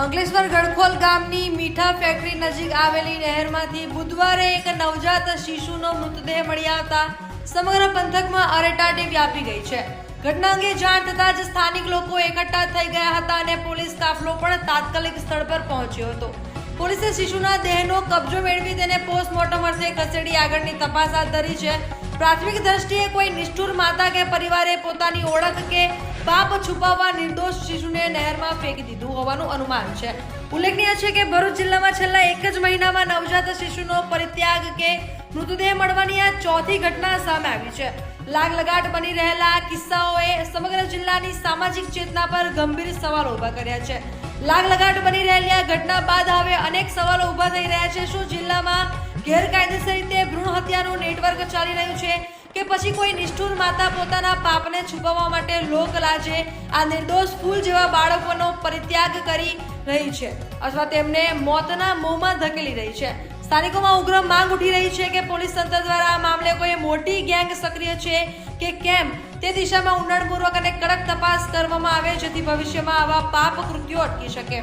અંકલેશ્વર ગડખોલ ગામની મીઠા ફેક્ટરી નજીક આવેલી નહેરમાંથી બુધવારે એક નવજાત શિશુનો મૃતદેહ મળી આવતા સમગ્ર પંથકમાં અરેટાટી વ્યાપી ગઈ છે. ઘટના અંગે જાણ થતાં જ સ્થાનિક લોકો એકઠા થઈ ગયા હતા અને પોલીસ કાફલો પણ તાત્કાલિક સ્થળ પર પહોંચ્યો હતો. પોલીસે શિશુના દેહનો કબજો મેળવી તેને પોસ્ટમોર્ટમ અર્થે ખસેડી આગળની તપાસ હાથ ધરી છે. પ્રાથમિક દ્રષ્ટિએ કોઈ નિષ્ઠુર માતા કે પરિવારે પોતાની ઓળખ કે પાપ છુપાવવા નિર્દોષ શિશુને નહેરમાં ફેંકી દીધું હોવાનું અનુમાન છે. ઉલ્લેખનીય છે કે ભરૂચ જિલ્લામાં છેલ્લા એક જ મહિનામાં નવજાત શિશુનો પરિત્યાગ કે મૃતદેહ મળવાની આ ચોથી ઘટના સામે આવી છે. લાગલગાટ બની રહેલા કિસ્સાઓએ સમગ્ર જિલ્લાની સામાજિક ચેતના પર ગંભીર સવાલો ઊભા કર્યા છે. લાગલગાટ બની રહેલી આ ઘટના બાદ હવે અનેક સવાલો ઊભા થઈ રહ્યા છે. શું જિલ્લામાં ગેરકાયદેસર રીતે ભ્રૂણ હત્યાનું નેટવર્ક ચાલી રહ્યું છે કે પછી કોઈ નિષ્ઠુર માતા પોતાના પાપને છુપાવવા માટે લોકલાજે આ નિર્દોષ ફૂલ જેવા બાળકોનો પરિત્યાગ કરી રહી છે અથવા તેમને મોતના મોંમાં ધકેલી રહી છે? સ્થાનિકોમાં ઉગ્ર માંગ ઉઠી રહી છે કે પોલીસ તંત્ર દ્વારા આ મામલે કોઈ મોટી ગેંગ સક્રિય છે કે કેમ તે દિશામાં ઊંડાણપૂર્વક અને કડક તપાસ કરવામાં આવે જેથી ભવિષ્યમાં આવા પાપ કૃત્યો અટકી શકે.